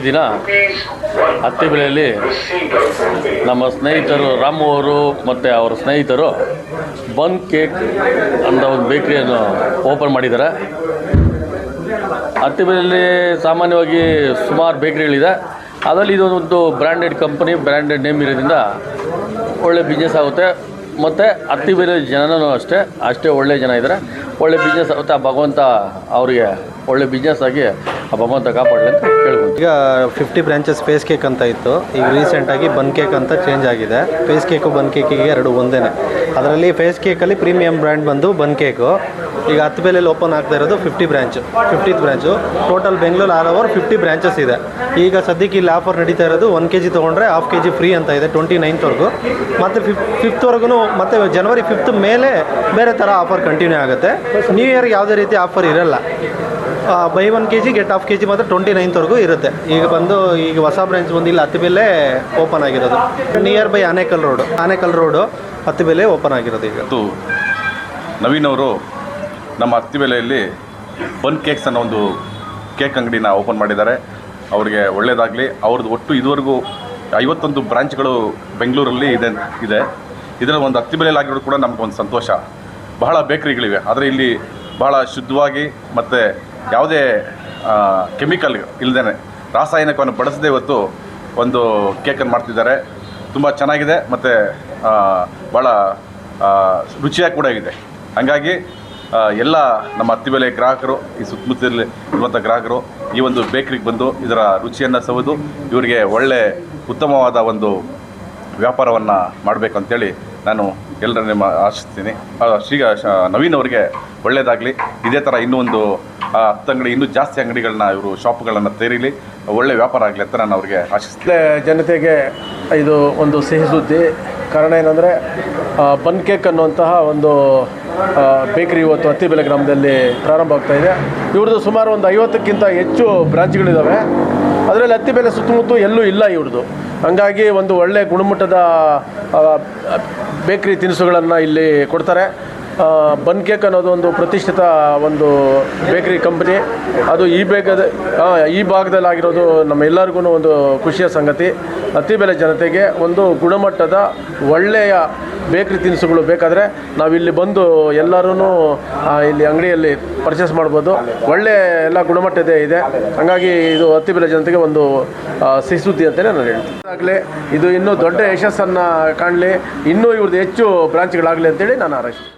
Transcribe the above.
ದಿನ ಅತ್ತಿಬೆಲೆಯಲ್ಲಿ ನಮ್ಮ ಸ್ನೇಹಿತರು ರಾಮು ಅವರು ಮತ್ತು ಅವರ ಸ್ನೇಹಿತರು ಬನ್ ಕೇಕ್ ಅಂತ ಒಂದು ಬೇಕ್ರಿಯನ್ನು ಓಪನ್ ಮಾಡಿದ್ದಾರೆ. ಅತ್ತಿಬೆಲೆಯಲ್ಲಿ ಸಾಮಾನ್ಯವಾಗಿ ಸುಮಾರು ಬೇಕ್ರಿಗಳಿದೆ. ಅದರಲ್ಲಿ ಇದೊಂದು ಬ್ರ್ಯಾಂಡೆಡ್ ಕಂಪನಿ, ಬ್ರ್ಯಾಂಡೆಡ್ ನೇಮ್ ಇರೋದ್ರಿಂದ ಒಳ್ಳೆ ಬಿಸ್ನೆಸ್ ಆಗುತ್ತೆ. ಮತ್ತು ಅತ್ತಿಬೆಲೆ ಜನನೂ ಅಷ್ಟೇ ಒಳ್ಳೆಯ ಜನ ಇದ್ದಾರೆ. ಒಳ್ಳೆ ಬಿಸ್ನೆಸ್ ಆಗುತ್ತೆ. ಆ ಭಗವಂತ ಅವರಿಗೆ ಒಳ್ಳೆ ಬಿಸ್ನೆಸ್ ಆಗಿ ಆ ಭಗವಂತ ಕಾಪಾಡಲಿ ಅಂತ ಕೇಳ್ಬೋದು. ಈಗ 50 ಬ್ರಾಂಚಸ್ ಫೇಸ್ ಕೇಕ್ ಅಂತ ಇತ್ತು. ಈಗ ರೀಸೆಂಟಾಗಿ ಬನ್ ಕೇಕ್ ಅಂತ ಚೇಂಜ್ ಆಗಿದೆ. ಫೇಸ್ ಕೇಕು ಬನ್ ಕೇಕಿಗೆ ಎರಡು ಒಂದೇ. ಅದರಲ್ಲಿ ಫೇಸ್ ಕೇಕಲ್ಲಿ ಪ್ರೀಮಿಯಂ ಬ್ರ್ಯಾಂಡ್ ಬಂದು ಬನ್ ಕೇಕು. ಈಗ ಅತ್ತಿಬೆಲೆಯಲ್ಲಿ ಓಪನ್ ಆಗ್ತಾ ಇರೋದು 50th branch. Total Bengaluru all over 50 branches ಇದೆ. ಈಗ ಸದ್ಯಕ್ಕೆ ಇಲ್ಲಿ ಆಫರ್ ನಡೀತಾ ಇರೋದು 1 kg ತೊಗೊಂಡ್ರೆ ½ kg ಫ್ರೀ ಅಂತ ಇದೆ 29th ಮತ್ತು 5th ಮತ್ತು ಜನವರಿ 5th ಮೇಲೆ ಬೇರೆ ಥರ ಆಫರ್ ಕಂಟಿನ್ಯೂ ಆಗುತ್ತೆ. ನ್ಯೂ ಇಯರ್ಗೆ ಯಾವುದೇ ರೀತಿ ಆಫರ್ ಇರಲ್ಲ. ಬೈ 1 kg ಗೆಟ್ ½ kg ಮಾತ್ರ 29th ಇರುತ್ತೆ. ಈಗ ಹೊಸ ಬ್ರಾಂಚ್ ಬಂದು ಇಲ್ಲಿ ಅತ್ತಿಬೆಲೆ ಓಪನ್ ಆಗಿರೋದು. Near by Anekal road Attibele open ಆಗಿರೋದು. ಈಗ ನವೀನ್ ಅವರು ನಮ್ಮ ಅತ್ತಿಬೆಲೆಯಲ್ಲಿ ಬನ್ ಕೇಕ್ಸ್ ಅನ್ನೋ ಒಂದು ಕೇಕ್ ಅಂಗಡಿನ ಓಪನ್ ಮಾಡಿದ್ದಾರೆ. ಅವ್ರಿಗೆ ಒಳ್ಳೆಯದಾಗಲಿ. ಅವ್ರದ್ದು ಒಟ್ಟು ಇದುವರೆಗೂ 51 ಬ್ರಾಂಚ್ಗಳು ಬೆಂಗಳೂರಲ್ಲಿ ಇದೆ. ಇದರಲ್ಲಿ ಒಂದು ಅತ್ತಿಬೆಲೆಯಲ್ಲಿ ಆಗಿರೋದು ಕೂಡ ನಮಗೊಂದು ಸಂತೋಷ. ಬಹಳ ಬೇಕ್ರಿಗಳಿವೆ, ಆದರೆ ಇಲ್ಲಿ ಬಹಳ ಶುದ್ಧವಾಗಿ ಮತ್ತು ಯಾವುದೇ ಕೆಮಿಕಲ್ ಇಲ್ಲದೇ ರಾಸಾಯನಿಕವನ್ನು ಬಳಸದೇ ಇವತ್ತು ಒಂದು ಕೇಕನ್ನು ಮಾಡ್ತಿದ್ದಾರೆ. ತುಂಬ ಚೆನ್ನಾಗಿದೆ ಮತ್ತು ಭಾಳ ರುಚಿಯಾಗಿ ಕೂಡ ಇದೆ. ಹಾಗಾಗಿ ಎಲ್ಲ ನಮ್ಮ ಅತ್ತಿಬೆಲೆ ಗ್ರಾಹಕರು, ಈ ಸುತ್ತಮುತ್ತಲಲ್ಲಿ ಇರುವಂಥ ಗ್ರಾಹಕರು ಈ ಒಂದು ಬೇಕ್ರಿಗೆ ಬಂದು ಇದರ ರುಚಿಯನ್ನು ಸವಿದು ಇವರಿಗೆ ಒಳ್ಳೆ ಉತ್ತಮವಾದ ಒಂದು ವ್ಯಾಪಾರವನ್ನು ಮಾಡಬೇಕು ಅಂತೇಳಿ ನಾನು ಎಲ್ಲರನ್ನ ಆಶಿಸ್ತೀನಿ. ನವೀನ್ ಅವರಿಗೆ ಒಳ್ಳೆಯದಾಗಲಿ. ಇದೇ ಥರ ಇನ್ನೂ ಒಂದು 10 ಅಂಗಡಿ, ಇನ್ನೂ ಜಾಸ್ತಿ ಅಂಗಡಿಗಳನ್ನ ಇವರು ಶಾಪ್ಗಳನ್ನು ತೆರೀಲಿ, ಒಳ್ಳೆ ವ್ಯಾಪಾರ ಆಗಲಿ ಅಂತ ನಾನು ಅವ್ರಿಗೆ ಆಶಿಸ್ತೀನಿ. ಜನತೆಗೆ ಇದು ಒಂದು ಸಿಹಿ ಸುದ್ದಿ. ಕಾರಣ ಏನಂದರೆ ಬನ್ ಕೇಕ್ ಅನ್ನುವಂತಹ ಒಂದು ಬೇಕ್ರಿ ಇವತ್ತು ಅತ್ತಿಬೆಲೆ ಗ್ರಾಮದಲ್ಲಿ ಪ್ರಾರಂಭ ಆಗ್ತಾಯಿದೆ. ಇವ್ರದ್ದು ಸುಮಾರು ಒಂದು 50ಕ್ಕಿಂತ ಹೆಚ್ಚು ಬ್ರಾಂಚ್ಗಳಿದ್ದಾವೆ. ಅದರಲ್ಲಿ ಅತ್ತಿಬೆಲೆ ಸುತ್ತಮುತ್ತ ಎಲ್ಲೂ ಇಲ್ಲ ಇವ್ರದ್ದು. ಹಂಗಾಗಿ ಒಂದು ಒಳ್ಳೆಯ ಗುಣಮಟ್ಟದ ಬೇಕ್ರಿ ತಿನಿಸುಗಳನ್ನು ಇಲ್ಲಿ ಕೊಡ್ತಾರೆ. ಬನ್ ಕೇಕ್ ಅನ್ನೋದು ಒಂದು ಪ್ರತಿಷ್ಠಿತ ಒಂದು ಬೇಕ್ರಿ ಕಂಪ್ನಿ. ಅದು ಈ ಭಾಗದಲ್ಲಾಗಿರೋದು ನಮ್ಮ ಎಲ್ಲರಿಗೂ ಒಂದು ಖುಷಿಯ ಸಂಗತಿ. ಅತ್ತಿಬೆಲೆ ಜನತೆಗೆ ಒಂದು ಗುಣಮಟ್ಟದ ಒಳ್ಳೆಯ ಬೇಕ್ರಿ ತಿನಿಸುಗಳು ಬೇಕಾದರೆ ನಾವಿಲ್ಲಿ ಬಂದು ಎಲ್ಲರೂ ಇಲ್ಲಿ ಅಂಗಡಿಯಲ್ಲಿ ಪರ್ಚೇಸ್ ಮಾಡ್ಬೋದು. ಒಳ್ಳೆಯ ಎಲ್ಲ ಗುಣಮಟ್ಟದ ಇದೆ. ಹಾಗಾಗಿ ಇದು ಅತ್ತಿಬೆಲೆ ಜನತೆಗೆ ಒಂದು ಸಿಹಿ ಸುದ್ದಿ ಅಂತಲೇ ನಾನು ಹೇಳ್ತೀನಿ. ಆಗಲಿ ಇದು ಇನ್ನೂ ದೊಡ್ಡ ಯಶಸ್ಸನ್ನು ಕಾಣಲಿ, ಇನ್ನೂ ಇವ್ರದ್ದು ಹೆಚ್ಚು ಬ್ರಾಂಚ್ಗಳಾಗಲಿ ಅಂತೇಳಿ ನಾನು ಹಾರೈಸ್ತೀನಿ.